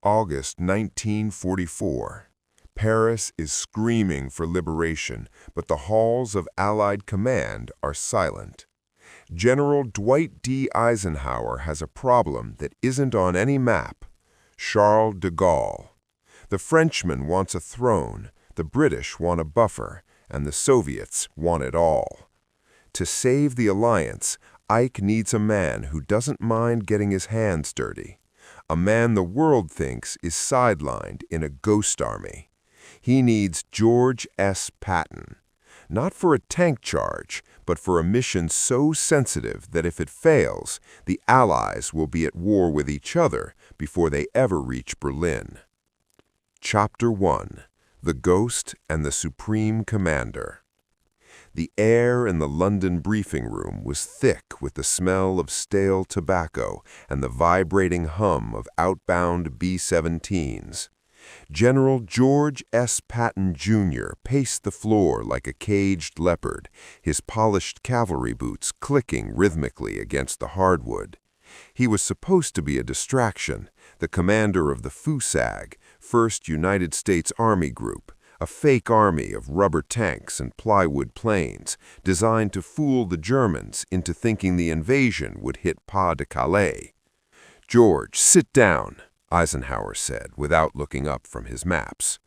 August 1944. Paris is screaming for liberation, but the halls of Allied command are silent. General Dwight D. Eisenhower has a problem that isn't on any map: Charles de Gaulle. The Frenchman wants a throne, the British want a buffer, and the Soviets want it all. To save the alliance, Ike needs a man who doesn't mind getting his hands dirty. A man the world thinks is sidelined in a ghost army. He needs George S. Patton, not for a tank charge, but for a mission so sensitive that if it fails, the Allies will be at war with each other before they ever reach Berlin. Chapter 1: The Ghost and the Supreme Commander. The air in the London briefing room was thick with the smell of stale tobacco and the vibrating hum of outbound B-17s. General George S. Patton Jr. paced the floor like a caged leopard, his polished cavalry boots clicking rhythmically against the hardwood. He was supposed to be a distraction, the commander of the FUSAG, 1st United States Army Group, a fake army of rubber tanks and plywood planes designed to fool the Germans into thinking the invasion would hit Pas-de-Calais. "George, sit down," Eisenhower said, without looking up from his maps.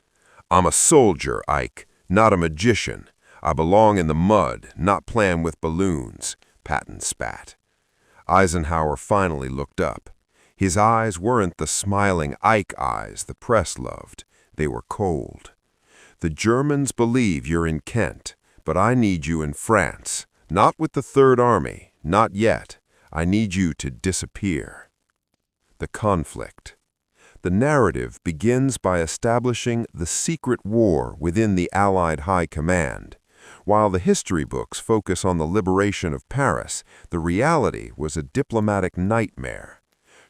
"I'm a soldier, Ike, not a magician. I belong in the mud, not playing with balloons," Patton spat. Eisenhower finally looked up. His eyes weren't the smiling Ike eyes the press loved. They were cold. "The Germans believe you're in Kent, but I need you in France. Not with the Third Army, not yet. I need you to disappear." The conflict. The narrative begins by establishing the secret war within the Allied High Command. While the history books focus on the liberation of Paris, the reality was a diplomatic nightmare.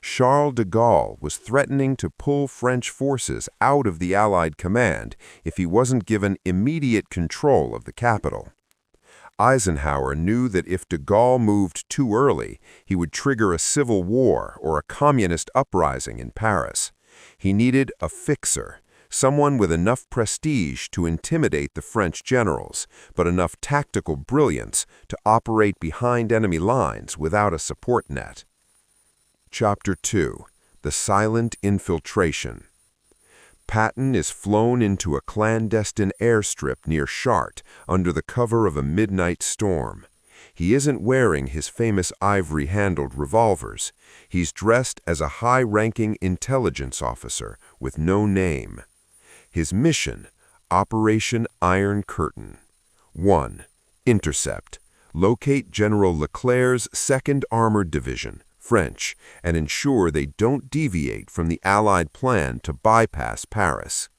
Charles de Gaulle was threatening to pull French forces out of the Allied command if he wasn't given immediate control of the capital. Eisenhower knew that if de Gaulle moved too early, he would trigger a civil war or a communist uprising in Paris. He needed a fixer, someone with enough prestige to intimidate the French generals, but enough tactical brilliance to operate behind enemy lines without a support net. Chapter 2: The Silent Infiltration. Patton is flown into a clandestine airstrip near Château under the cover of a midnight storm. He isn't wearing his famous ivory-handled revolvers. He's dressed as a high-ranking intelligence officer with no name. His mission: Operation Iron Curtain. 1. Intercept. Locate General Leclerc's 2nd Armored Division, French, and ensure they don't deviate from the Allied plan to bypass Paris.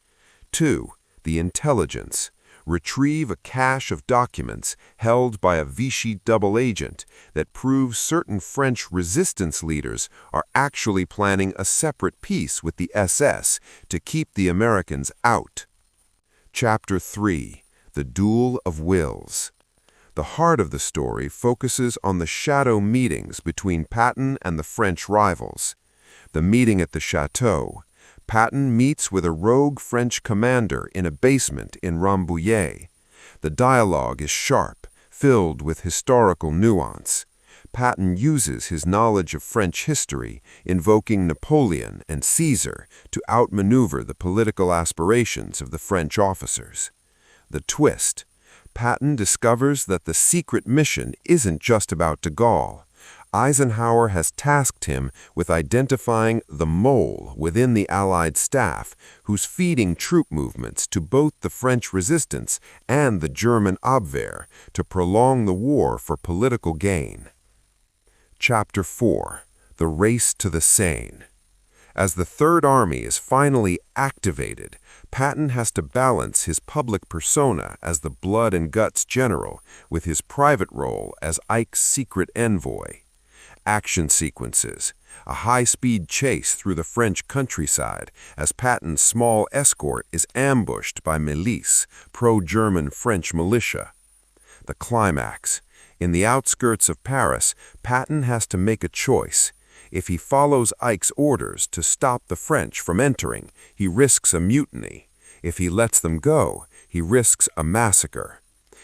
2. The intelligence. Retrieve a cache of documents held by a Vichy double agent that proves certain French resistance leaders are actually planning a separate peace with the SS to keep the Americans out. Chapter 3: The Duel of Wills. The heart of the story focuses on the Château meetings between Patton and the French rivals. The meeting at the Château. Patton meets with a rogue French commander in a basement in Rambouillet. The dialogue is sharp, filled with historical nuance. Patton uses his knowledge of French history, invoking Napoleon and Caesar, to outmaneuver the political aspirations of the French officers. The twist: Patton discovers that the secret mission isn't just about de Gaulle. Eisenhower has tasked him with identifying the mole within the Allied staff who's feeding troop movements to both the French resistance and the German Abwehr to prolong the war for political gain. Chapter 4: The Race to the Seine. As the Third Army is finally activated, Patton has to balance his public persona as the blood and guts general with his private role as Ike's secret envoy. Action sequences: a high-speed chase through the French countryside as Patton's small escort is ambushed by milices, pro-German French militia. The climax: in the outskirts of Paris, Patton has to make a choice. If he follows Eich's orders to stop the French from entering, he risks a mutiny. If he lets them go, he risks a massacre.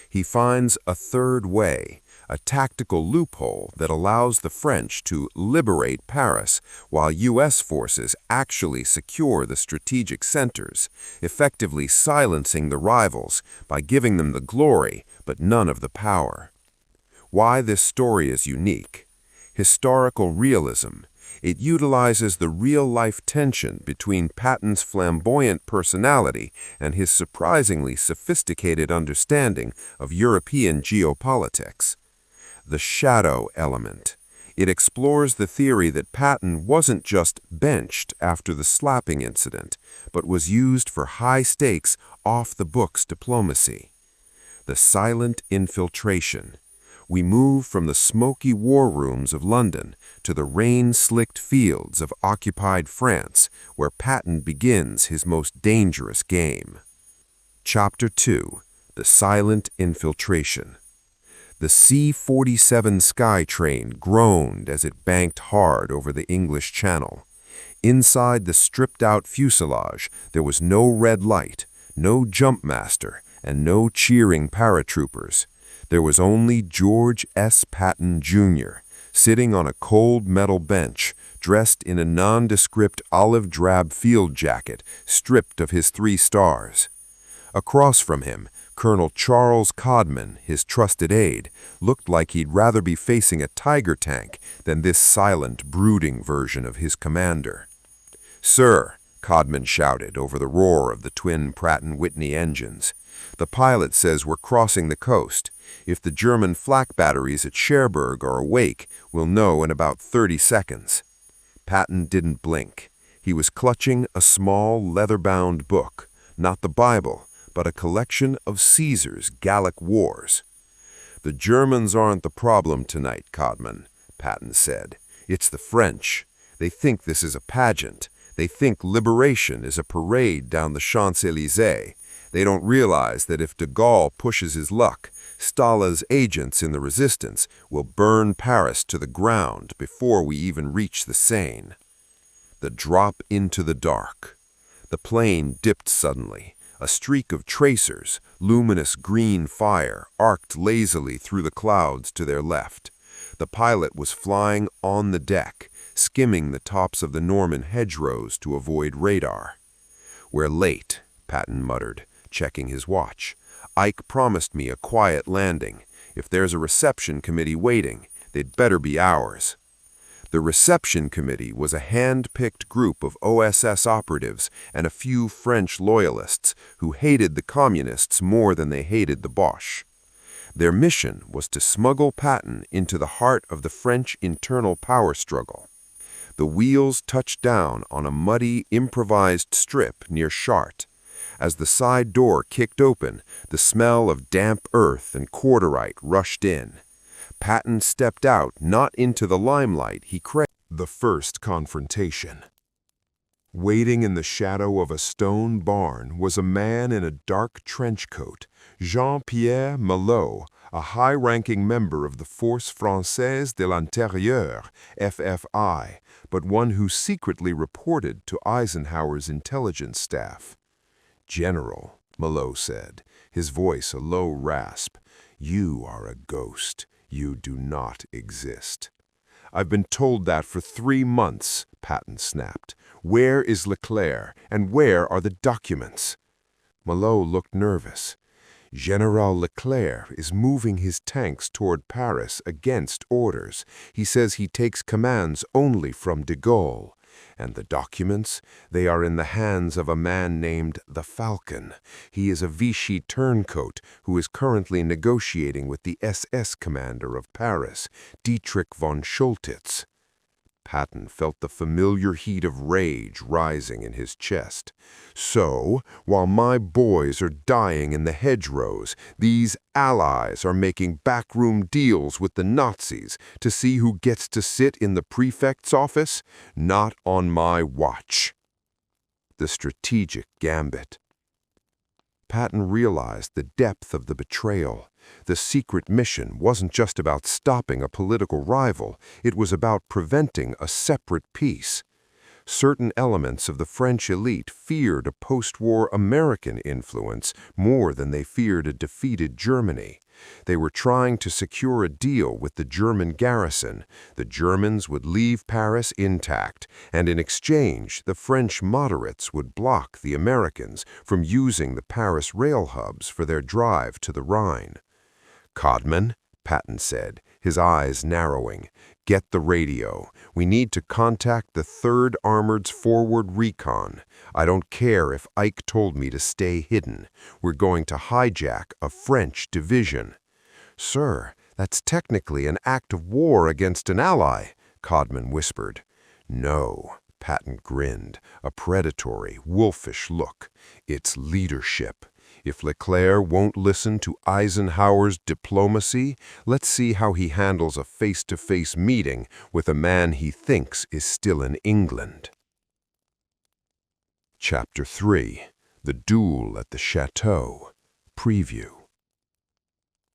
He finds a third way, a tactical loophole that allows the French to liberate Paris while U.S. forces actually secure the strategic centers, effectively silencing the rivals by giving them the glory but none of the power. Why this story is unique? Historical realism. It utilizes the real-life tension between Patton's flamboyant personality and his surprisingly sophisticated understanding of European geopolitics. The shadow element. It explores the theory that Patton wasn't just benched after the slapping incident, but was used for high-stakes, off-the-books diplomacy. The silent infiltration. We move from the smoky war rooms of London to the rain-slicked fields of occupied France, where Patton begins his most dangerous game. Chapter 2. The Silent Infiltration. The C-47 Sky train groaned as it banked hard over the English Channel. Inside the stripped-out fuselage, there was no red light, no jump master, and no cheering paratroopers. There was only George S. Patton Jr., sitting on a cold metal bench, dressed in a nondescript olive-drab field jacket, stripped of his 3 stars. Across from him, Colonel Charles Codman, his trusted aide, looked like he'd rather be facing a Tiger tank than this silent, brooding version of his commander. "Sir," Codman shouted over the roar of the twin Pratt & Whitney engines, "the pilot says we're crossing the coast. If the German flak batteries at Cherbourg are awake, we'll know in about 30 seconds. Patton didn't blink. He was clutching a small, leather-bound book, not the Bible, but a collection of Caesar's Gallic Wars. "The Germans aren't the problem tonight, Codman," Patton said. "It's the French. They think this is a pageant. They think liberation is a parade down the Champs-Élysées. They don't realize that if de Gaulle pushes his luck, Stala's agents in the resistance will burn Paris to the ground before we even reach the Seine." The drop into the dark. The plane dipped suddenly. A streak of tracers, luminous green fire, arced lazily through the clouds to their left. The pilot was flying on the deck, skimming the tops of the Norman hedgerows to avoid radar. "We're late," Patton muttered, checking his watch. "Eich promised me a quiet landing. If there's a reception committee waiting, they'd better be ours." The reception committee was a hand-picked group of OSS operatives and a few French loyalists who hated the communists more than they hated the Boche. Their mission was to smuggle Patton into the heart of the French internal power struggle. The wheels touched down on a muddy, improvised strip near Château. As the side door kicked open, the smell of damp earth and corderite rushed in. Patton stepped out, not into the limelight he craved. The first confrontation. Waiting in the shadow of a stone barn was a man in a dark trench coat, Jean-Pierre Malot, a high-ranking member of the Force Française de l'Intérieur, FFI, but one who secretly reported to Eisenhower's intelligence staff. "General," Malot said, his voice a low rasp, "you are a ghost. You do not exist." "I've been told that for 3 months, Patton snapped. "Where is Leclerc, and where are the documents?" Malot looked nervous. "General Leclerc is moving his tanks toward Paris against orders. He says he takes commands only from de Gaulle. And the documents? They are in the hands of a man named the Falcon. He is a Vichy turncoat who is currently negotiating with the SS commander of Paris, Dietrich von Scholtitz." Patton felt the familiar heat of rage rising in his chest. "So, while my boys are dying in the hedgerows, these allies are making backroom deals with the Nazis to see who gets to sit in the prefect's office? Not on my watch." The strategic gambit. Patton realized the depth of the betrayal. The secret mission wasn't just about stopping a political rival, it was about preventing a separate peace. Certain elements of the French elite feared a post-war American influence more than they feared a defeated Germany. They were trying to secure a deal with the German garrison. The Germans would leave Paris intact, and in exchange, the French moderates would block the Americans from using the Paris rail hubs for their drive to the Rhine. "Codman," Patton said, his eyes narrowing, "get the radio. We need to contact the 3rd Armored's forward recon. I don't care if Ike told me to stay hidden. We're going to hijack a French division." "Sir, that's technically an act of war against an ally," Codman whispered. "No," Patton grinned, a predatory, wolfish look. "It's leadership. If Leclerc won't listen to Eisenhower's diplomacy, let's see how he handles a face-to-face meeting with a man he thinks is still in England." Chapter 3. The Duel at the Château. Preview.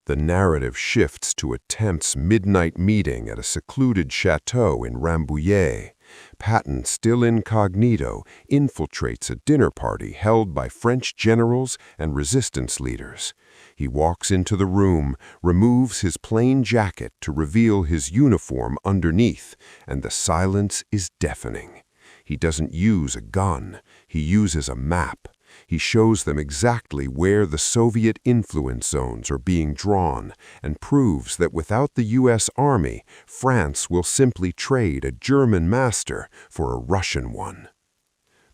The narrative shifts to a tense midnight meeting at a secluded chateau in Rambouillet. Patton, still incognito, infiltrates a dinner party held by French generals and resistance leaders. He walks into the room, removes his plain jacket to reveal his uniform underneath, and the silence is deafening. He doesn't use a gun, he uses a map. He shows them exactly where the Soviet influence zones are being drawn and proves that without the U.S. Army, France will simply trade a German master for a Russian one.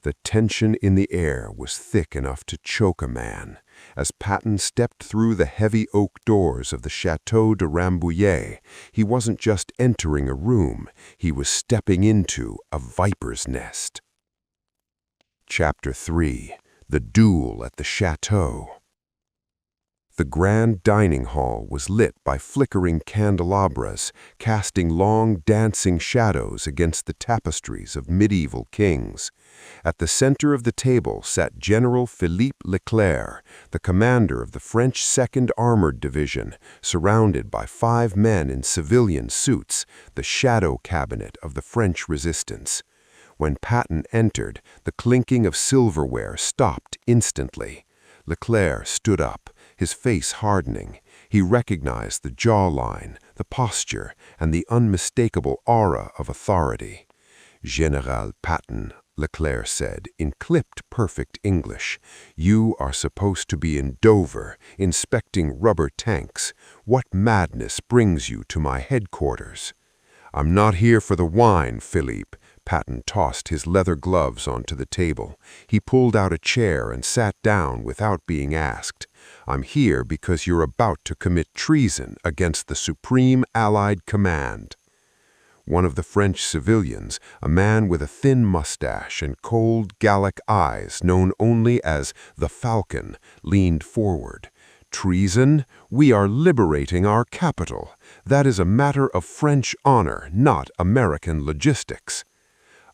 The tension in the air was thick enough to choke a man. As Patton stepped through the heavy oak doors of the Château de Rambouillet, he wasn't just entering a room, he was stepping into a viper's nest. Chapter 3. The Duel at the Château. The grand dining hall was lit by flickering candelabras, casting long dancing shadows against the tapestries of medieval kings. At the center of the table sat General Philippe Leclerc, the commander of the French 2nd Armored Division, surrounded by 5 men in civilian suits, the shadow cabinet of the French resistance. When Patton entered, the clinking of silverware stopped instantly. Leclerc stood up, his face hardening. He recognized the jawline, the posture, and the unmistakable aura of authority. "General Patton," Leclerc said, in clipped perfect English, "you are supposed to be in Dover, inspecting rubber tanks. What madness brings you to my headquarters?" "I'm not here for the wine, Philippe." Patton tossed his leather gloves onto the table. He pulled out a chair and sat down without being asked. "I'm here because you're about to commit treason against the Supreme Allied Command." One of the French civilians, a man with a thin mustache and cold Gallic eyes known only as the Falcon, leaned forward. "Treason? We are liberating our capital. That is a matter of French honor, not American logistics."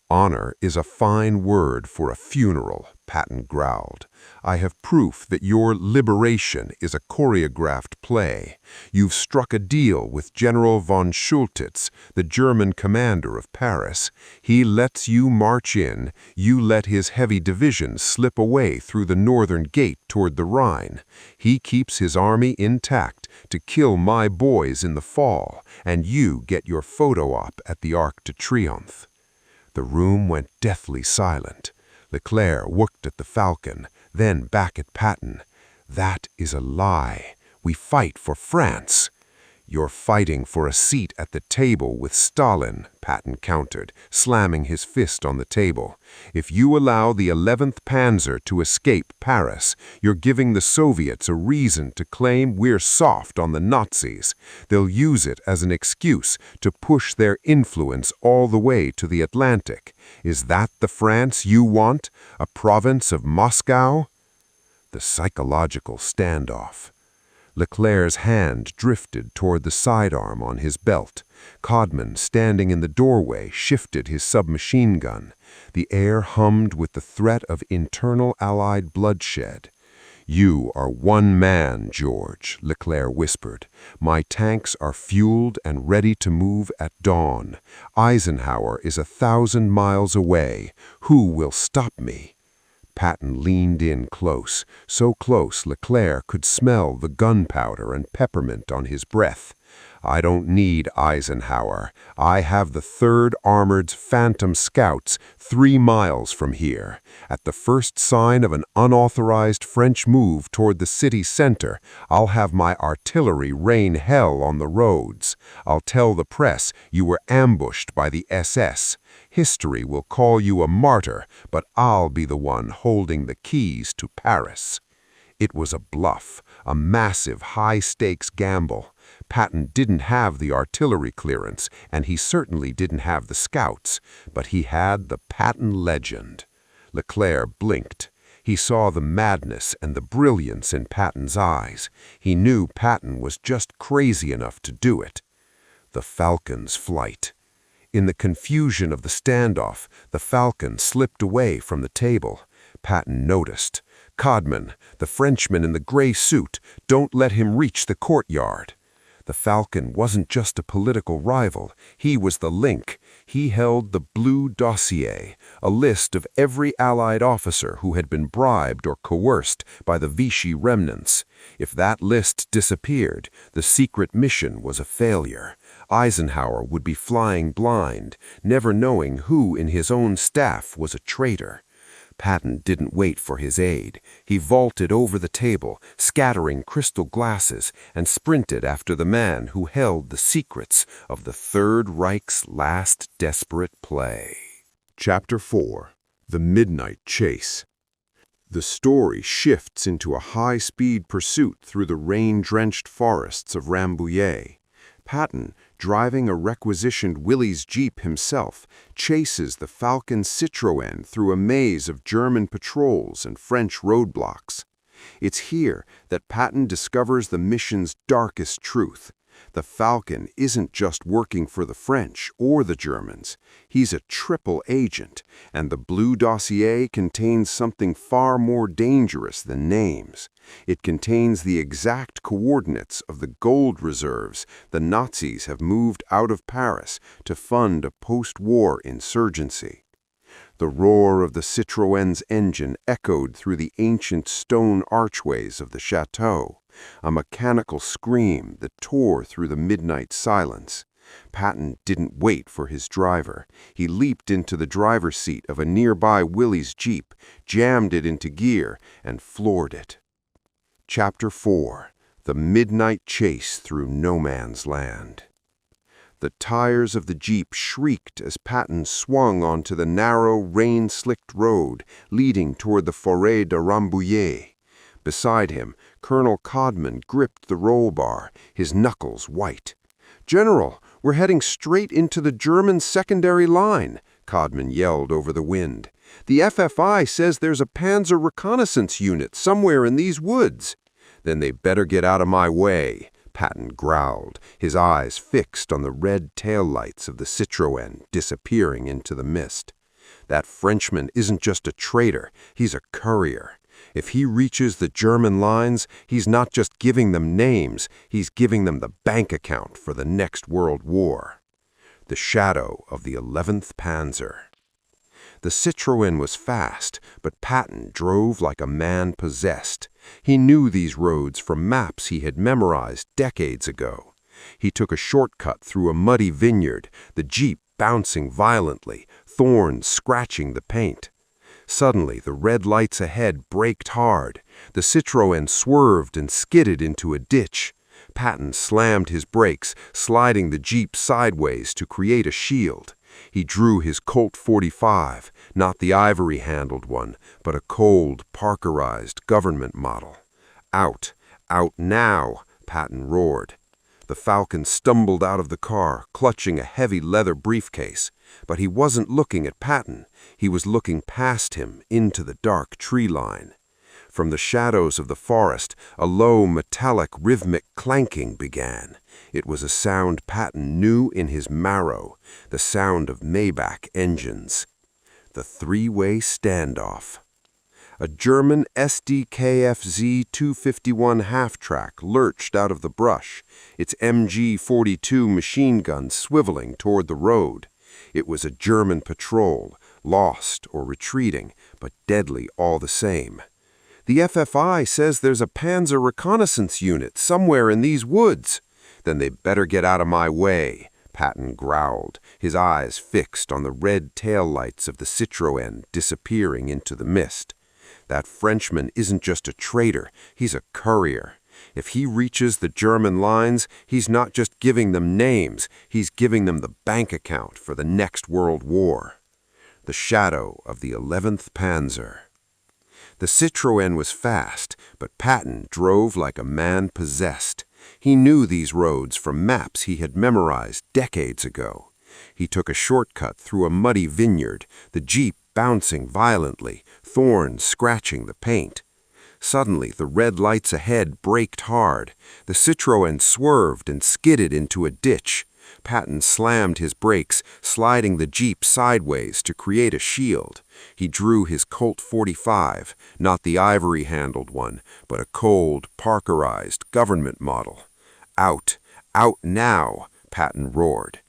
"Honor is a fine word for a funeral," Patton growled. "I have proof that your liberation is a choreographed play. You've struck a deal with General von Schultitz, the German commander of Paris. He lets you march in, you let his heavy divisions slip away through the northern gate toward the Rhine. He keeps his army intact to kill my boys in the fall, and you get your photo op at the Arc de Triomphe." The room went deathly silent. Leclerc looked at the Falcon, then back at Patton. "That is a lie. We fight for France." "You're fighting for a seat at the table with Stalin," Patton countered, slamming his fist on the table. "If you allow the 11th Panzer to escape Paris, you're giving the Soviets a reason to claim we're soft on the Nazis. They'll use it as an excuse to push their influence all the way to the Atlantic. Is that the France you want? A province of Moscow?" The psychological standoff. Leclerc's hand drifted toward the sidearm on his belt. Codman, standing in the doorway, shifted his submachine gun. The air hummed with the threat of internal Allied bloodshed. "You are one man, George," Leclerc whispered. "My tanks are fueled and ready to move at dawn. Eisenhower is 1,000 miles away. Who will stop me?" Patton leaned in close, so close Leclerc could smell the gunpowder and peppermint on his breath. "I don't need Eisenhower. I have the 3rd Armored's Phantom Scouts 3 miles from here. At the first sign of an unauthorized French move toward the city center, I'll have my artillery rain hell on the roads. I'll tell the press you were ambushed by the SS. History will call you a martyr, but I'll be the one holding the keys to Paris." It was a bluff, a massive, high-stakes gamble. Patton didn't have the artillery clearance, and he certainly didn't have the scouts, but he had the Patton legend. Leclerc blinked. He saw the madness and the brilliance in Patton's eyes. He knew Patton was just crazy enough to do it. The Falcon's flight. In the confusion of the standoff, the Falcon slipped away from the table. Patton noticed. "Codman, the Frenchman in the gray suit, don't let him reach the courtyard." The Falcon wasn't just a political rival. He was the link. He held the blue dossier, a list of every Allied officer who had been bribed or coerced by the Vichy remnants. If that list disappeared, the secret mission was a failure. Eisenhower would be flying blind, never knowing who in his own staff was a traitor. Patton didn't wait for his aid. He vaulted over the table, scattering crystal glasses, and sprinted after the man who held the secrets of the Third Reich's last desperate play. Chapter 4. The Midnight Chase. The story shifts into a high-speed pursuit through the rain-drenched forests of Rambouillet. Patton, driving a requisitioned Willys Jeep himself, chases the Falcon Citroën through a maze of German patrols and French roadblocks. It's here that Patton discovers the mission's darkest truth. The Falcon isn't just working for the French or the Germans. He's a triple agent, and the blue dossier contains something far more dangerous than names. It contains the exact coordinates of the gold reserves the Nazis have moved out of Paris to fund a post-war insurgency. The roar of the Citroën's engine echoed through the ancient stone archways of the Château, a mechanical scream that tore through the midnight silence. Patton didn't wait for his driver. He leaped into the driver's seat of a nearby Willys Jeep, jammed it into gear, and floored it. Chapter 4. The Midnight Chase Through No Man's Land. The tires of the Jeep shrieked as Patton swung onto the narrow, rain-slicked road leading toward the Forêt de Rambouillet. Beside him, Colonel Codman gripped the roll bar, his knuckles white. "General, we're heading straight into the German secondary line," Codman yelled over the wind. "The FFI says there's a panzer reconnaissance unit somewhere in these woods." "Then they better get out of my way," Patton growled, his eyes fixed on the red taillights of the Citroën disappearing into the mist. "That Frenchman isn't just a traitor, he's a courier. If he reaches the German lines, he's not just giving them names, he's giving them the bank account for the next World War." The shadow of the 11th Panzer. The Citroën was fast, but Patton drove like a man possessed. He knew these roads from maps he had memorized decades ago. He took a shortcut through a muddy vineyard, the Jeep bouncing violently, thorns scratching the paint. Suddenly, the red lights ahead braked hard. The Citroën swerved and skidded into a ditch. Patton slammed his brakes, sliding the Jeep sideways to create a shield. He drew his Colt .45, not the ivory-handled one, but a cold, Parkerized government model. "Out! Out now!" Patton roared. The Falcon stumbled out of the car, clutching a heavy leather briefcase. But he wasn't looking at Patton. He was looking past him into the dark tree line. From the shadows of the forest, a low, metallic, rhythmic clanking began. It was a sound Patton knew in his marrow, the sound of Maybach engines. The three-way standoff. A German SDKFZ-251 half-track lurched out of the brush, its MG-42 machine gun swiveling toward the road. It was a German patrol, lost or retreating, but deadly all the same. "The FFI says there's a Panzer reconnaissance unit somewhere in these woods." "Then they better get out of my way," Patton growled, his eyes fixed on the red taillights of the Citroën disappearing into the mist. "That Frenchman isn't just a traitor, he's a courier. If he reaches the German lines, he's not just giving them names, he's giving them the bank account for the next World War." The shadow of the 11th Panzer. The Citroën was fast, but Patton drove like a man possessed. He knew these roads from maps he had memorized decades ago. He took a shortcut through a muddy vineyard, the Jeep bouncing violently, thorns scratching the paint. Suddenly, the red lights ahead braked hard. The Citroën swerved and skidded into a ditch. Patton slammed his brakes, sliding the Jeep sideways to create a shield. He drew his Colt .45, not the ivory-handled one, but a cold, Parkerized government model. "Out! Out now!" Patton roared.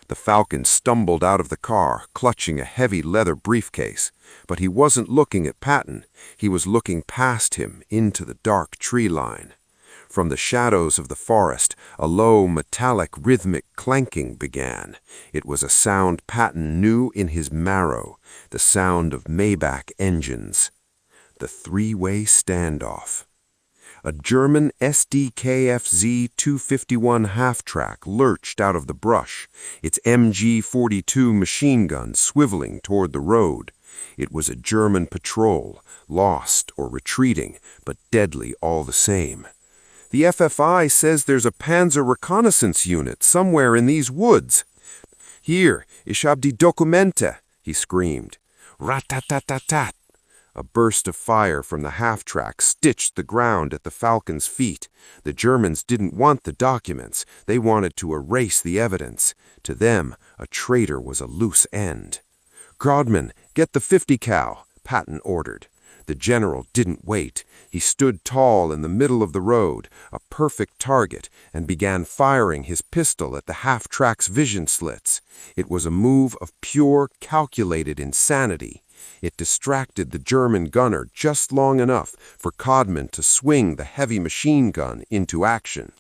The Falcon stumbled out of the car, clutching a heavy leather briefcase. But he wasn't looking at Patton. He was looking past him into the dark tree line. From the shadows of the forest, a low, metallic, rhythmic clanking began. It was a sound Patton knew in his marrow, the sound of Maybach engines. The three-way standoff. A German SDKFZ-251 half-track lurched out of the brush, its MG-42 machine gun swiveling toward the road. It was a German patrol, lost or retreating, but deadly all the same. "The FFI says there's a Panzer reconnaissance unit somewhere in these woods." "Hier, ich hab die Dokumente," he screamed. Rat-tat-tat-tat-tat. A burst of fire from the half-track stitched the ground at the Falcon's feet. The Germans didn't want the documents. They wanted to erase the evidence. To them, a traitor was a loose end. "Grodman, get the 50 cal," Patton ordered. The general didn't wait. He stood tall in the middle of the road, a perfect target, and began firing his pistol at the half-track's vision slits. It was a move of pure, calculated insanity. It distracted the German gunner just long enough for Codman to swing the heavy machine gun into action.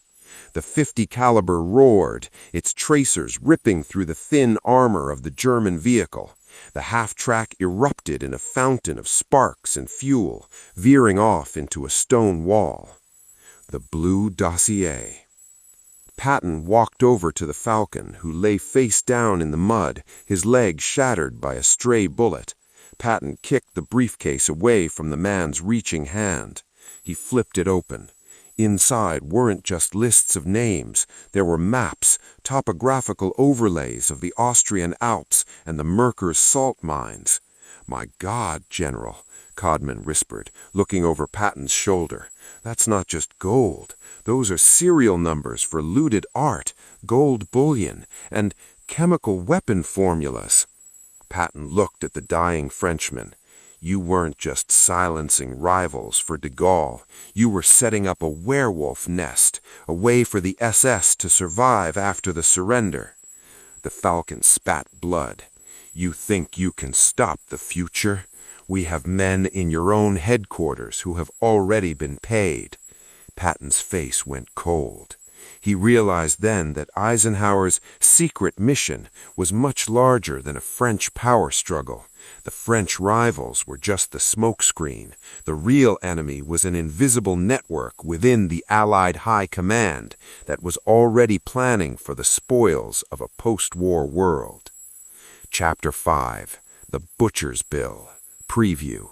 The .50 caliber roared, its tracers ripping through the thin armor of the German vehicle. The half-track erupted in a fountain of sparks and fuel, veering off into a stone wall. The blue dossier. Patton walked over to the Falcon, who lay face down in the mud, his leg shattered by a stray bullet. Patton kicked the briefcase away from the man's reaching hand. He flipped it open. Inside weren't just lists of names. There were maps, topographical overlays of the Austrian Alps and the Merkers salt mines. "My God, General," Codman whispered, looking over Patton's shoulder. "That's not just gold. Those are serial numbers for looted art, gold bullion, and chemical weapon formulas." Patton looked at the dying Frenchman. "You weren't just silencing rivals for de Gaulle. You were setting up a werewolf nest, a way for the SS to survive after the surrender." The Falcon spat blood. "You think you can stop the future? We have men in your own headquarters who have already been paid." Patton's face went cold. He realized then that Eisenhower's secret mission was much larger than a French power struggle. The French rivals were just the smokescreen. The real enemy was an invisible network within the Allied High Command that was already planning for the spoils of a post-war world. Chapter 5. The Butcher's Bill. Preview.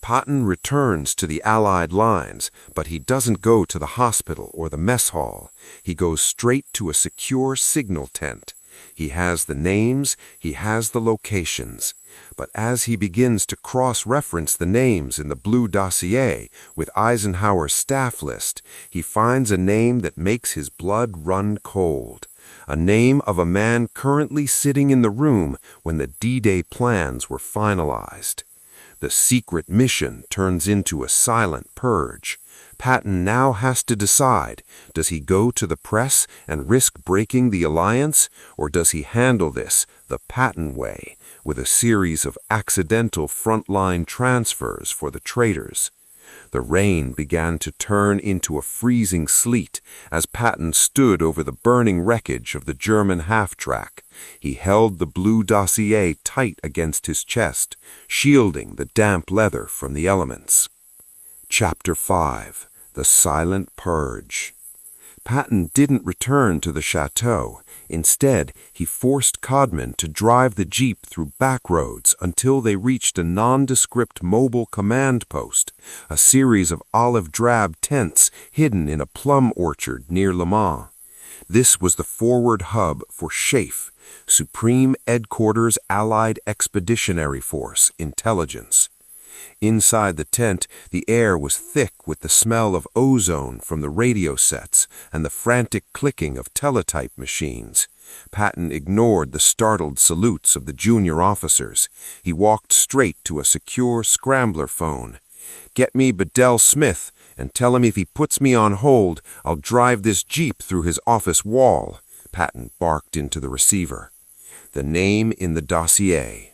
Patton returns to the Allied lines, but he doesn't go to the hospital or the mess hall. He goes straight to a secure signal tent. He has the names, he has the locations. But as he begins to cross-reference the names in the blue dossier with Eisenhower's staff list, he finds a name that makes his blood run cold. A name of a man currently sitting in the room when the D-Day plans were finalized. The secret mission turns into a silent purge. Patton now has to decide, does he go to the press and risk breaking the alliance, or does he handle this the Patton way, with a series of accidental frontline transfers for the traitors? The rain began to turn into a freezing sleet as Patton stood over the burning wreckage of the German half-track. He held the blue dossier tight against his chest, shielding the damp leather from the elements. Chapter 5. The Silent Purge. Patton didn't return to the Château. Instead, he forced Codman to drive the jeep through back roads until they reached a nondescript mobile command post, a series of olive-drab tents hidden in a plum orchard near Le Mans. This was the forward hub for SHAFE, Supreme Headquarters Allied Expeditionary Force Intelligence. Inside the tent, the air was thick with the smell of ozone from the radio sets and the frantic clicking of teletype machines. Patton ignored the startled salutes of the junior officers. He walked straight to a secure scrambler phone. "Get me Bedell Smith and tell him if he puts me on hold, I'll drive this jeep through his office wall," Patton barked into the receiver. The name in the dossier.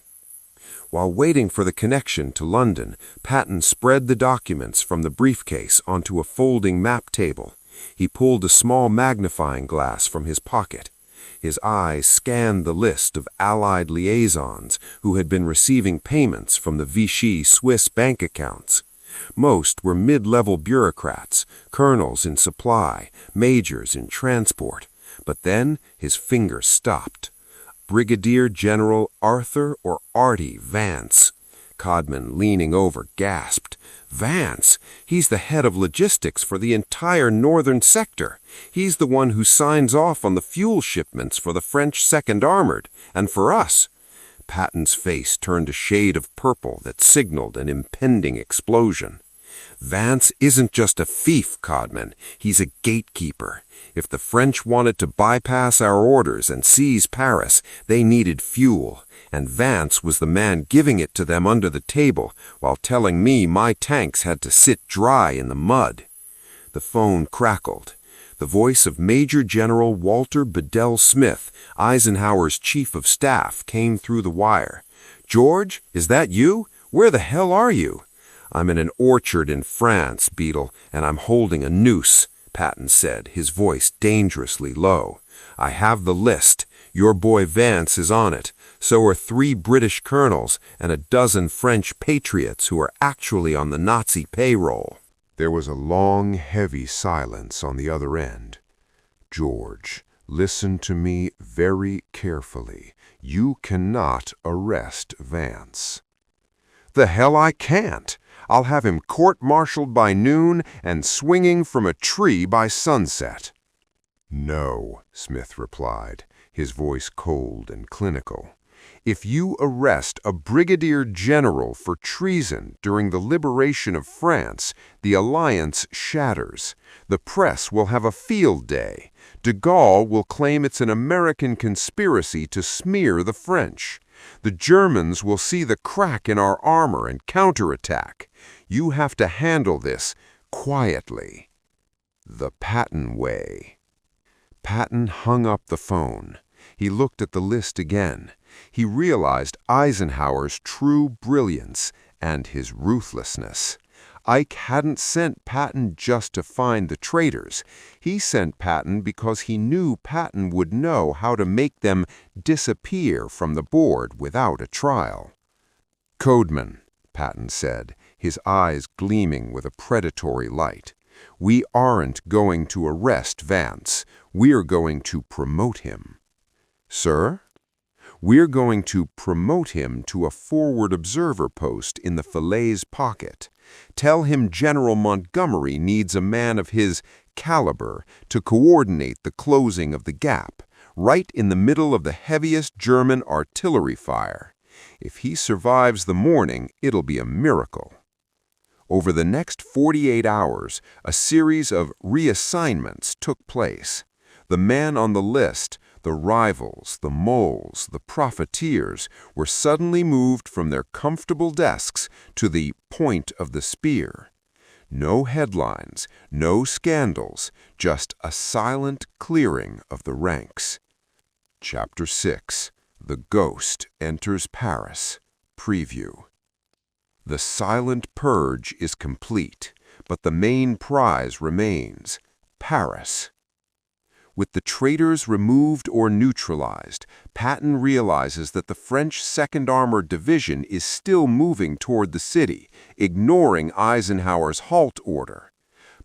While waiting for the connection to London, Patton spread the documents from the briefcase onto a folding map table. He pulled a small magnifying glass from his pocket. His eyes scanned the list of Allied liaisons who had been receiving payments from the Vichy Swiss bank accounts. Most were mid-level bureaucrats, colonels in supply, majors in transport. But then his finger stopped. Brigadier General Arthur or Artie Vance. Codman, leaning over, gasped. "Vance? He's the head of logistics for the entire northern sector. He's the one who signs off on the fuel shipments for the French 2nd Armored, and for us." Patton's face turned a shade of purple that signaled an impending explosion. "Vance isn't just a thief, Codman. He's a gatekeeper. If the French wanted to bypass our orders and seize Paris, they needed fuel, and Vance was the man giving it to them under the table while telling me my tanks had to sit dry in the mud." The phone crackled. The voice of Major General Walter Bedell Smith, Eisenhower's chief of staff, came through the wire. "George, is that you? Where the hell are you?" "I'm in an orchard in France, Beetle, and I'm holding a noose," Patton said, his voice dangerously low. "I have the list. Your boy Vance is on it. So are 3 British colonels and a dozen French patriots who are actually on the Nazi payroll." There was a long, heavy silence on the other end. "George, listen to me very carefully. You cannot arrest Vance." "The hell I can't! I'll have him court-martialed by noon and swinging from a tree by sunset." "No," Smith replied, his voice cold and clinical. "If you arrest a brigadier general for treason during the liberation of France, the alliance shatters. The press will have a field day. De Gaulle will claim it's an American conspiracy to smear the French. The Germans will see the crack in our armor and counterattack. You have to handle this quietly. The Patton way." Patton hung up the phone. He looked at the list again. He realized Eisenhower's true brilliance and his ruthlessness. Ike hadn't sent Patton just to find the traitors. He sent Patton because he knew Patton would know how to make them disappear from the board without a trial. "Codeman," Patton said, his eyes gleaming with a predatory light, "we aren't going to arrest Vance. We're going to promote him." "Sir?" "We're going to promote him to a forward observer post in the Falaise pocket. Tell him General Montgomery needs a man of his caliber to coordinate the closing of the gap, right in the middle of the heaviest German artillery fire. If he survives the morning, it'll be a miracle." Over the next 48 hours, a series of reassignments took place. The man on the list, The rivals, the moles, the profiteers were suddenly moved from their comfortable desks to the point of the spear. No headlines, no scandals, just a silent clearing of the ranks. Chapter 6. The Ghost Enters Paris. Preview. The silent purge is complete, but the main prize remains: Paris. With the traitors removed or neutralized, Patton realizes that the French 2nd Armored Division is still moving toward the city, ignoring Eisenhower's halt order.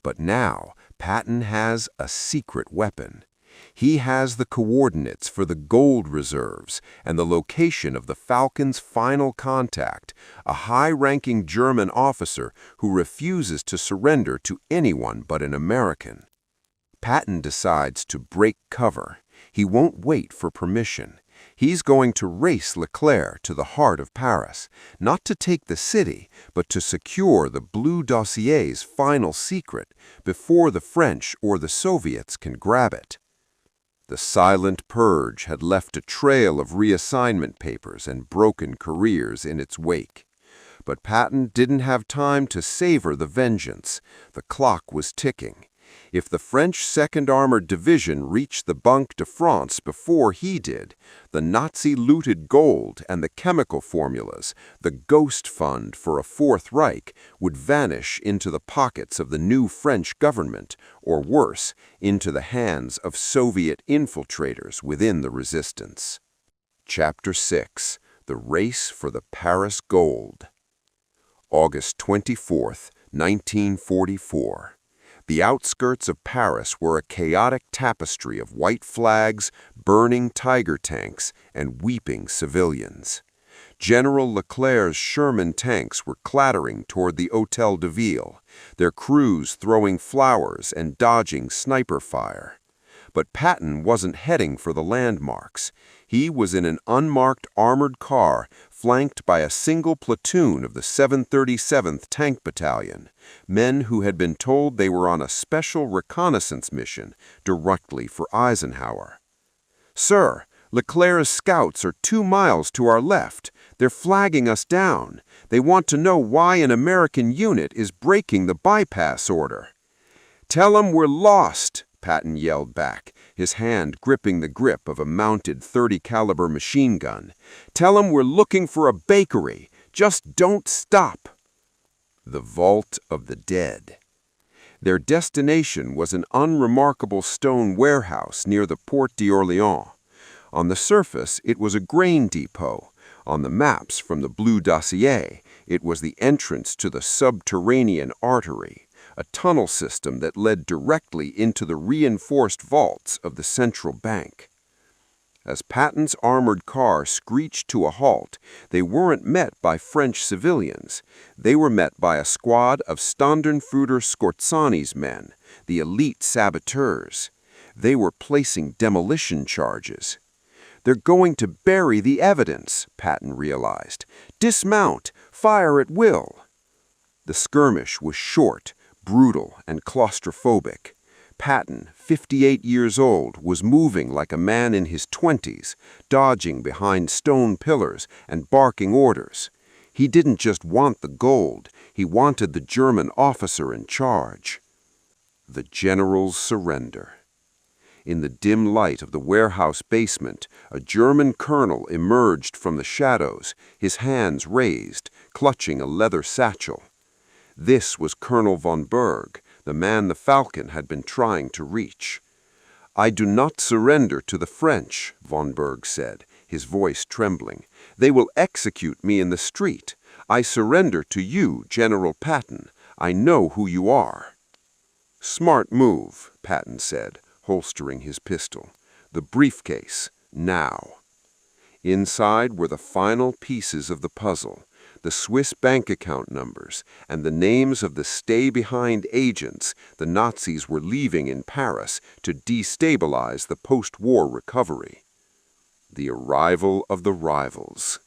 But now, Patton has a secret weapon. He has the coordinates for the gold reserves and the location of the Falcon's final contact, a high-ranking German officer who refuses to surrender to anyone but an American. Patton decides to break cover. He won't wait for permission. He's going to race Leclerc to the heart of Paris, not to take the city, but to secure the Blue Dossier's final secret before the French or the Soviets can grab it. The silent purge had left a trail of reassignment papers and broken careers in its wake. But Patton didn't have time to savor the vengeance. The clock was ticking. If the French 2nd Armored Division reached the Banque de France before he did, the Nazi-looted gold and the chemical formulas, the ghost fund for a Fourth Reich, would vanish into the pockets of the new French government, or worse, into the hands of Soviet infiltrators within the resistance. Chapter 6. The Race for the Paris Gold. August 24, 1944. The outskirts of Paris were a chaotic tapestry of white flags, burning Tiger tanks, and weeping civilians. General Leclerc's Sherman tanks were clattering toward the Hôtel de Ville, their crews throwing flowers and dodging sniper fire. But Patton wasn't heading for the landmarks. He was in an unmarked armored car flanked by a single platoon of the 737th Tank Battalion, men who had been told they were on a special reconnaissance mission directly for Eisenhower. "Sir, Leclerc's scouts are 2 miles to our left. They're flagging us down. They want to know why an American unit is breaking the bypass order." "Tell 'em we're lost," Patton yelled back, his hand gripping the grip of a mounted .30 caliber machine gun. "Tell 'em we're looking for a bakery. Just don't stop." The Vault of the Dead. Their destination was an unremarkable stone warehouse near the Porte d'Orléans. On the surface, it was a grain depot. On the maps from the Blue Dossier, it was the entrance to the subterranean artery, a tunnel system that led directly into the reinforced vaults of the central bank. As Patton's armored car screeched to a halt, they weren't met by French civilians. They were met by a squad of Standernfuhrer Scorzani's men, the elite saboteurs. They were placing demolition charges. "They're going to bury the evidence," Patton realized. "Dismount! Fire at will!" The skirmish was short, brutal, and claustrophobic. Patton, 58 years old, was moving like a man in his 20s, dodging behind stone pillars and barking orders. He didn't just want the gold, he wanted the German officer in charge. The general's surrender. In the dim light of the warehouse basement, a German colonel emerged from the shadows, his hands raised, clutching a leather satchel. This was Colonel von Berg, the man the Falcon had been trying to reach. "I do not surrender to the French," von Berg said, his voice trembling. "They will execute me in the street. I surrender to you, General Patton. I know who you are." "Smart move," Patton said, holstering his pistol. "The briefcase, now." Inside were the final pieces of the puzzle, the Swiss bank account numbers, and the names of the stay-behind agents the Nazis were leaving in Paris to destabilize the post-war recovery. The arrival of the rivals.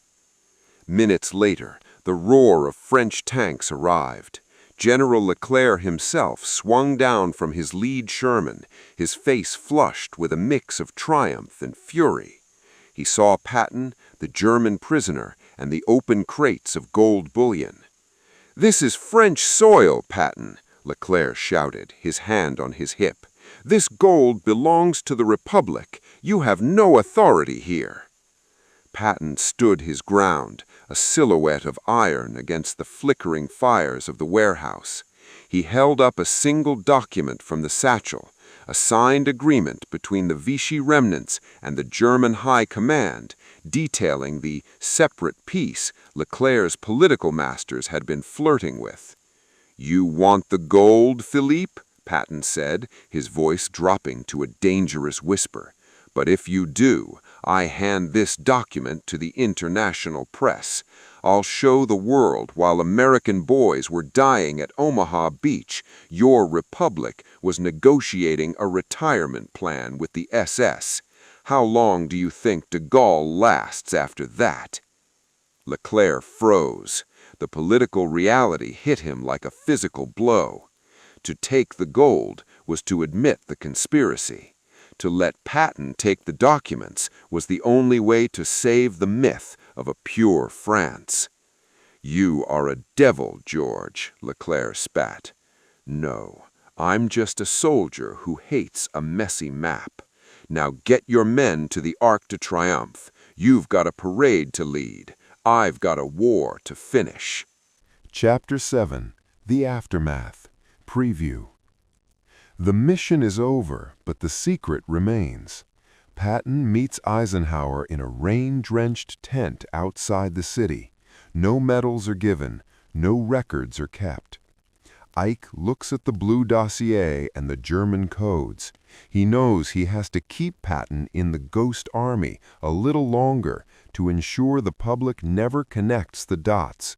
Minutes later, the roar of French tanks arrived. General Leclerc himself swung down from his lead Sherman, his face flushed with a mix of triumph and fury. He saw Patton, the German prisoner, and the open crates of gold bullion. "This is French soil, Patton," Leclerc shouted, his hand on his hip. "This gold belongs to the Republic. You have no authority here." Patton stood his ground, a silhouette of iron against the flickering fires of the warehouse. He held up a single document from the satchel, a signed agreement between the Vichy remnants and the German High Command, detailing the separate peace Leclerc's political masters had been flirting with. "You want the gold, Philippe?" Patton said, his voice dropping to a dangerous whisper. "But if you do, I hand this document to the international press. I'll show the world while American boys were dying at Omaha Beach, your republic was negotiating a retirement plan with the SS. How long do you think de Gaulle lasts after that?" Leclerc froze. The political reality hit him like a physical blow. To take the gold was to admit the conspiracy. To let Patton take the documents was the only way to save the myth of a pure France. "You are a devil, George," Leclerc spat. "No, I'm just a soldier who hates a messy map. Now get your men to the Arc de Triomphe. You've got a parade to lead. I've got a war to finish." Chapter 7. The Aftermath. Preview. The mission is over, but the secret remains. Patton meets Eisenhower in a rain-drenched tent outside the city. No medals are given, no records are kept. Ike looks at the blue dossier and the German codes. He knows he has to keep Patton in the Ghost Army a little longer to ensure the public never connects the dots.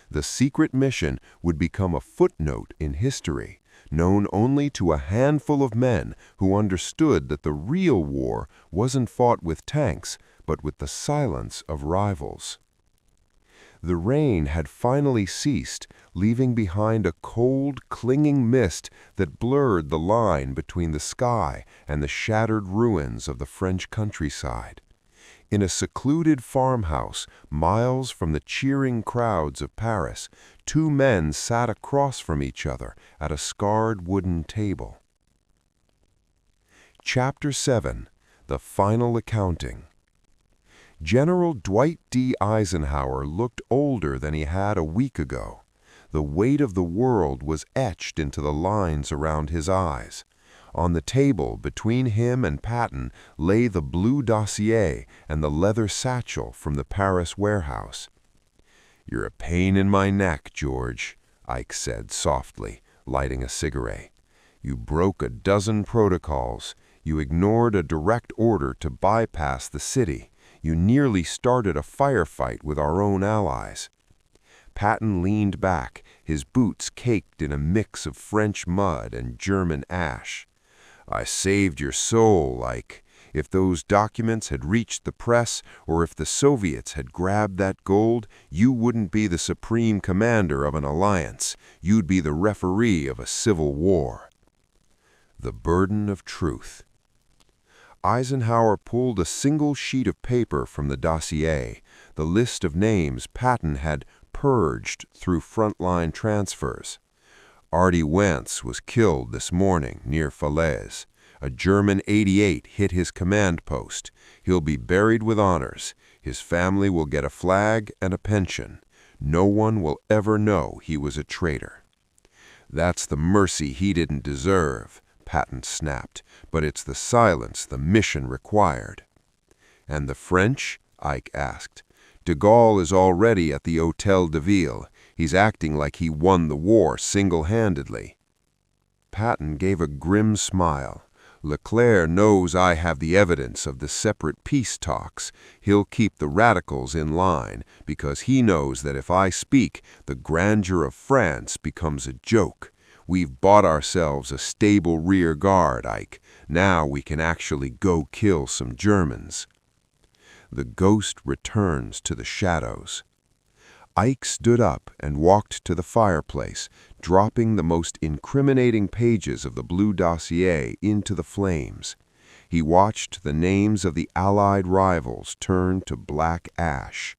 The secret mission would become a footnote in history, known only to a handful of men who understood that the real war wasn't fought with tanks, but with the silence of rivals. The rain had finally ceased, leaving behind a cold, clinging mist that blurred the line between the sky and the shattered ruins of the French countryside. In a secluded farmhouse, miles from the cheering crowds of Paris, two men sat across from each other at a scarred wooden table. Chapter 7. The Final Accounting. General Dwight D. Eisenhower looked older than he had a week ago. The weight of the world was etched into the lines around his eyes. On the table between him and Patton lay the blue dossier and the leather satchel from the Paris warehouse. "You're a pain in my neck, George," Ike said softly, lighting a cigarette. "You broke a dozen protocols. You ignored a direct order to bypass the city. You nearly started a firefight with our own allies." Patton leaned back, his boots caked in a mix of French mud and German ash. "I saved your soul, Ike. If those documents had reached the press, or if the Soviets had grabbed that gold, you wouldn't be the supreme commander of an alliance. You'd be the referee of a civil war." The burden of truth. Eisenhower pulled a single sheet of paper from the dossier, the list of names Patton had purged through frontline transfers. Artie Wentz was killed this morning near Falaise. A German 88 hit his command post. He'll be buried with honors. His family will get a flag and a pension. No one will ever know he was a traitor. "That's the mercy he didn't deserve," Patton snapped, "but it's the silence the mission required." "And the French?" Ike asked. "De Gaulle is already at the Hôtel de Ville. He's acting like he won the war single-handedly." Patton gave a grim smile. "Leclerc knows I have the evidence of the separate peace talks. He'll keep the radicals in line, because he knows that if I speak, the grandeur of France becomes a joke. We've bought ourselves a stable rear guard, Ike. Now we can actually go kill some Germans." The ghost returns to the shadows. Ike stood up and walked to the fireplace, dropping the most incriminating pages of the blue dossier into the flames. He watched the names of the Allied rivals turn to black ash.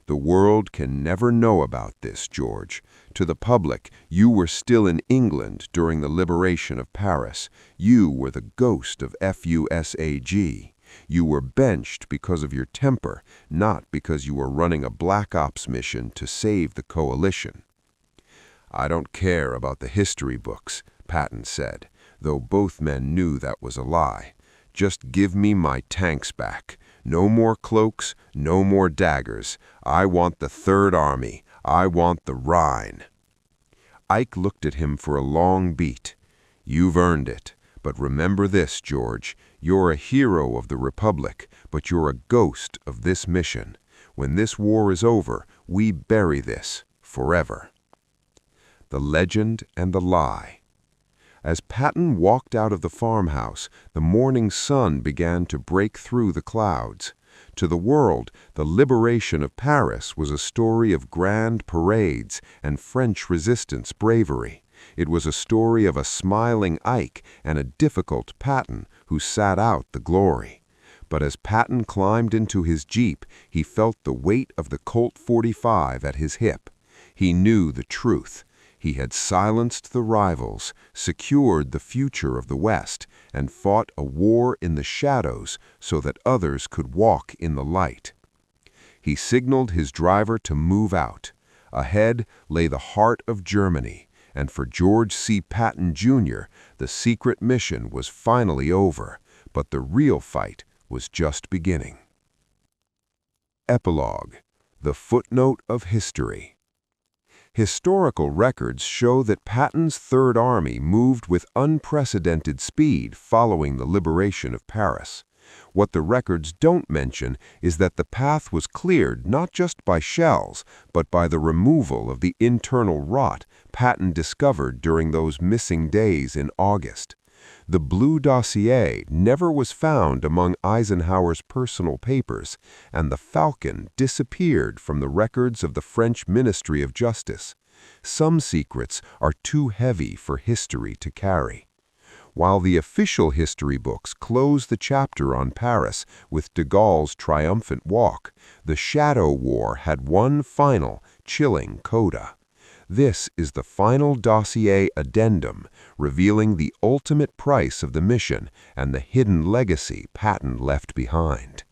The world can never know about this, George. To the public, you were still in England during the liberation of Paris. You were the ghost of FUSAG. You were benched because of your temper, not because you were running a Black Ops mission to save the coalition. I don't care about the history books, Patton said, though both men knew that was a lie. Just give me my tanks back. No more cloaks, no more daggers. I want the Third Army. I want the Rhine. Ike looked at him for a long beat. You've earned it. But remember this, George. You're a hero of the Republic, but you're a ghost of this mission. When this war is over, we bury this forever. The legend and the lie. As Patton walked out of the farmhouse, the morning sun began to break through the clouds. To the world, the liberation of Paris was a story of grand parades and French resistance bravery. It was a story of a smiling Ike and a difficult Patton who sat out the glory. But as Patton climbed into his Jeep, he felt the weight of the Colt 45 at his hip. He knew the truth. He had silenced the rivals, secured the future of the West, and fought a war in the shadows so that others could walk in the light. He signaled his driver to move out. Ahead lay the heart of Germany, and for George C. Patton Jr., the secret mission was finally over, but the real fight was just beginning. Epilogue: The Footnote of History. Historical records show that Patton's Third Army moved with unprecedented speed following the liberation of Paris. What the records don't mention is that the path was cleared not just by shells, but by the removal of the internal rot Patton discovered during those missing days in August. The blue dossier never was found among Eisenhower's personal papers, and the Falcon disappeared from the records of the French Ministry of Justice. Some secrets are too heavy for history to carry. While the official history books close the chapter on Paris with de Gaulle's triumphant walk, the Château War had one final, chilling coda. This is the final dossier addendum, revealing the ultimate price of the mission and the hidden legacy Patton left behind.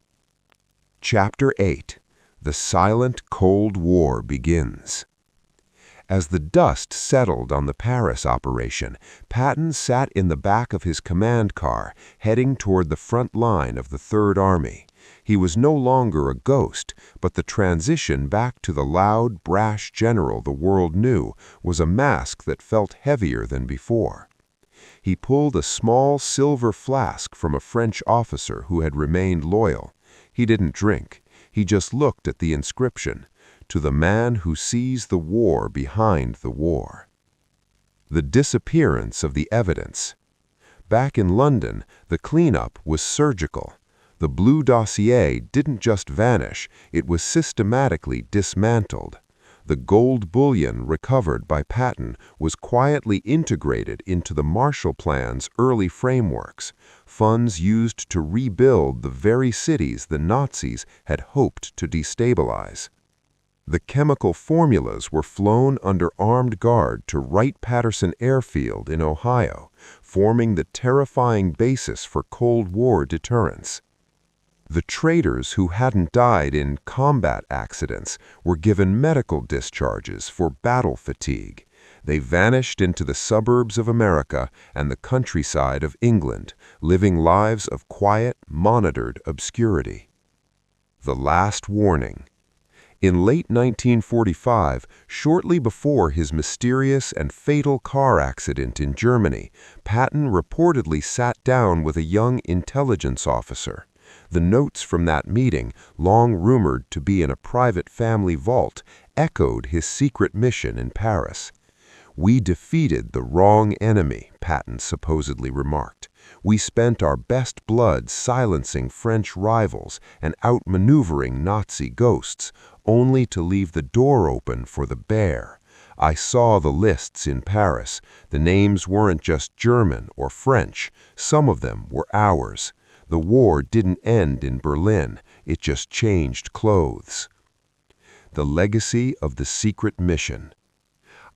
Chapter 8. The Silent Cold War begins. As the dust settled on the Paris operation, Patton sat in the back of his command car, heading toward the front line of the Third Army. He was no longer a ghost, but the transition back to the loud, brash general the world knew was a mask that felt heavier than before. He pulled a small silver flask from a French officer who had remained loyal. He didn't drink. He just looked at the inscription, "To the man who sees the war behind the war." The disappearance of the evidence. Back in London, the cleanup was surgical. The blue dossier didn't just vanish, it was systematically dismantled. The gold bullion recovered by Patton was quietly integrated into the Marshall Plan's early frameworks, funds used to rebuild the very cities the Nazis had hoped to destabilize. The chemical formulas were flown under armed guard to Wright-Patterson Airfield in Ohio, forming the terrifying basis for Cold War deterrence. The traitors who hadn't died in combat accidents were given medical discharges for battle fatigue. They vanished into the suburbs of America and the countryside of England, living lives of quiet, monitored obscurity. The last warning. In late 1945, shortly before his mysterious and fatal car accident in Germany, Patton reportedly sat down with a young intelligence officer. The notes from that meeting, long rumored to be in a private family vault, echoed his secret mission in Paris. "We defeated the wrong enemy," Patton supposedly remarked. "We spent our best blood silencing French rivals and outmaneuvering Nazi ghosts, only to leave the door open for the bear. I saw the lists in Paris. The names weren't just German or French. Some of them were ours. The war didn't end in Berlin. It just changed clothes. The legacy of the secret mission.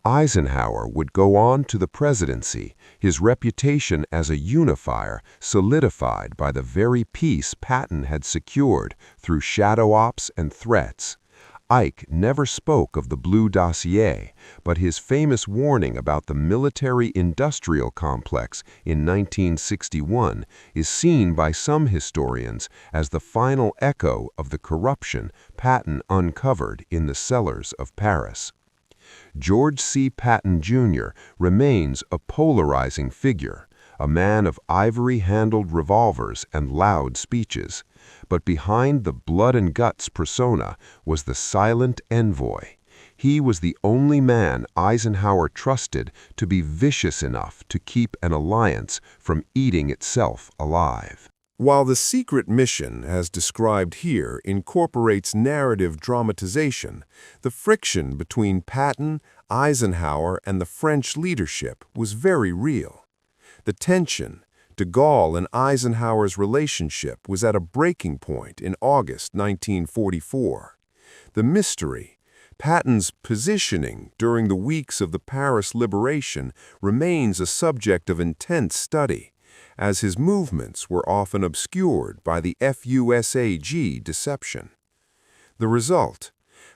Eisenhower would go on to the presidency, his reputation as a unifier solidified by the very peace Patton had secured through shadow ops and threats. Ike never spoke of the Blue Dossier, but his famous warning about the military-industrial complex in 1961 is seen by some historians as the final echo of the corruption Patton uncovered in the cellars of Paris. George C. Patton Jr. remains a polarizing figure, a man of ivory-handled revolvers and loud speeches. But behind the blood-and-guts persona was the silent envoy. He was the only man Eisenhower trusted to be vicious enough to keep an alliance from eating itself alive. While the secret mission, as described here, incorporates narrative dramatization, the friction between Patton, Eisenhower, and the French leadership was very real. The tension, de Gaulle and Eisenhower's relationship was at a breaking point in August 1944. The mystery, Patton's positioning during the weeks of the Paris liberation, remains a subject of intense study, as his movements were often obscured by the FUSAG deception. The result,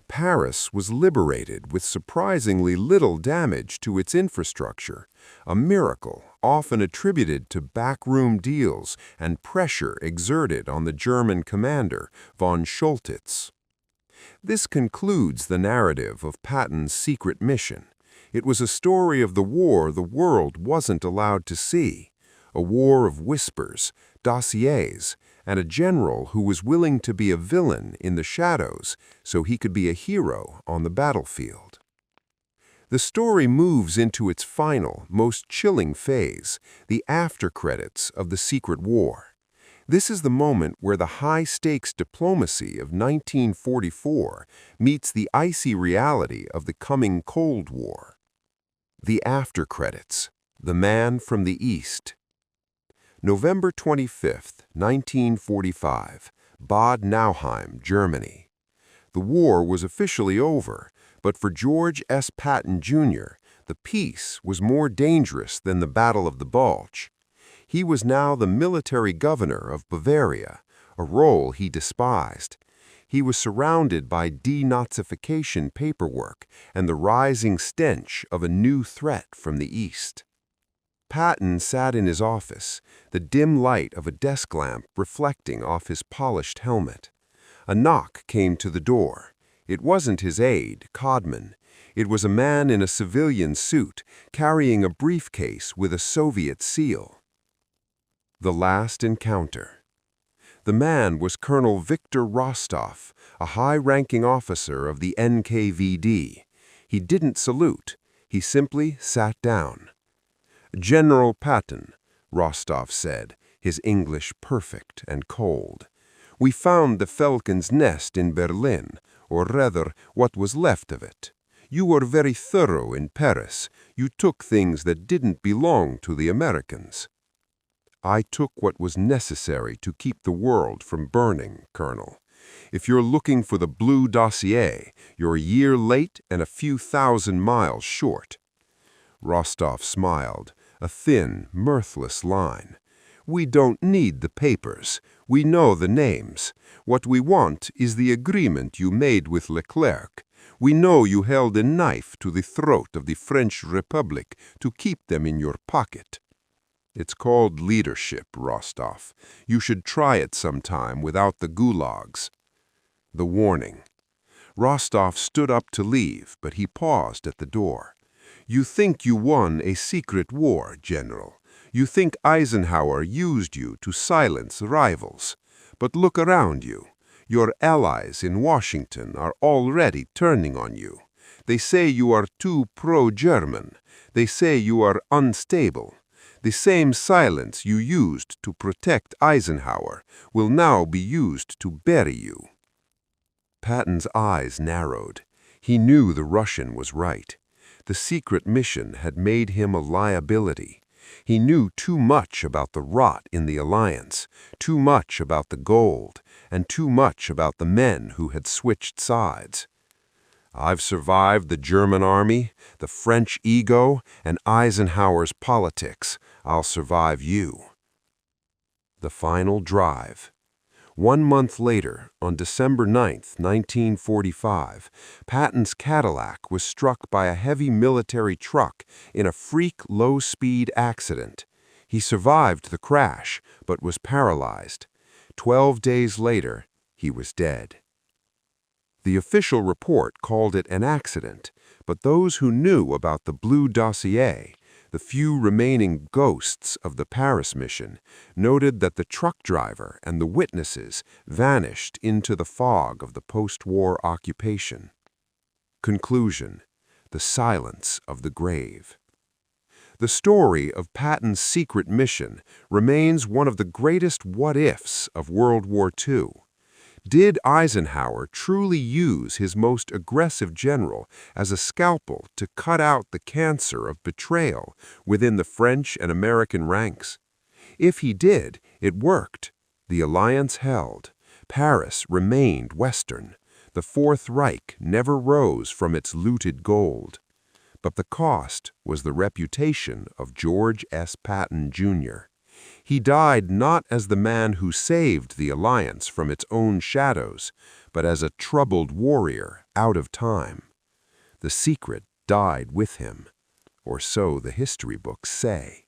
Paris was liberated with surprisingly little damage to its infrastructure, a miracle often attributed to backroom deals and pressure exerted on the German commander, von Choltitz. This concludes the narrative of Patton's secret mission. It was a story of the war the world wasn't allowed to see, a war of whispers, dossiers, and a general who was willing to be a villain in the shadows so he could be a hero on the battlefield. The story moves into its final, most chilling phase, the after-credits of the secret war. This is the moment where the high-stakes diplomacy of 1944 meets the icy reality of the coming Cold War. The after-credits, the man from the East. November 25, 1945, Bad Nauheim, Germany. The war was officially over, but for George S. Patton Jr., the peace was more dangerous than the Battle of the Bulge. He was now the military governor of Bavaria, a role he despised. He was surrounded by denazification paperwork and the rising stench of a new threat from the East. Patton sat in his office, the dim light of a desk lamp reflecting off his polished helmet. A knock came to the door. It wasn't his aide, Codman. It was a man in a civilian suit, carrying a briefcase with a Soviet seal. The last encounter. The man was Colonel Victor Rostov, a high-ranking officer of the NKVD. He didn't salute. He simply sat down. "General Patton," Rostov said, his English perfect and cold. "We found the falcon's nest in Berlin, or rather, what was left of it. You were very thorough in Paris. You took things that didn't belong to the Americans." "I took what was necessary to keep the world from burning, Colonel. If you're looking for the Blue Dossier, you're a year late and a few thousand miles short." Rostov smiled, a thin, mirthless line. "We don't need the papers. We know the names. What we want is the agreement you made with Leclerc. We know you held a knife to the throat of the French Republic to keep them in your pocket." "It's called leadership, Rostov. You should try it sometime without the gulags." The warning. Rostov stood up to leave, but he paused at the door. "You think you won a secret war, General. You think Eisenhower used you to silence rivals. But look around you. Your allies in Washington are already turning on you. They say you are too pro-German. They say you are unstable. The same silence you used to protect Eisenhower will now be used to bury you." Patton's eyes narrowed. He knew the Russian was right. The secret mission had made him a liability. He knew too much about the rot in the alliance, too much about the gold, and too much about the men who had switched sides. "I've survived the German army, the French ego, and Eisenhower's politics. I'll survive you." The final drive. 1 month later, on December 9, 1945, Patton's Cadillac was struck by a heavy military truck in a freak low-speed accident. He survived the crash, but was paralyzed. 12 days later, he was dead. The official report called it an accident, but those who knew about the Blue Dossier, the few remaining ghosts of the Paris mission, noted that the truck driver and the witnesses vanished into the fog of the post-war occupation. Conclusion: the silence of the grave. The story of Patton's secret mission remains one of the greatest what-ifs of World War II. Did Eisenhower truly use his most aggressive general as a scalpel to cut out the cancer of betrayal within the French and American ranks? If he did, it worked. The alliance held. Paris remained Western. The Fourth Reich never rose from its looted gold. But the cost was the reputation of George S. Patton Jr. He died not as the man who saved the alliance from its own shadows, but as a troubled warrior out of time. The secret died with him, or so the history books say.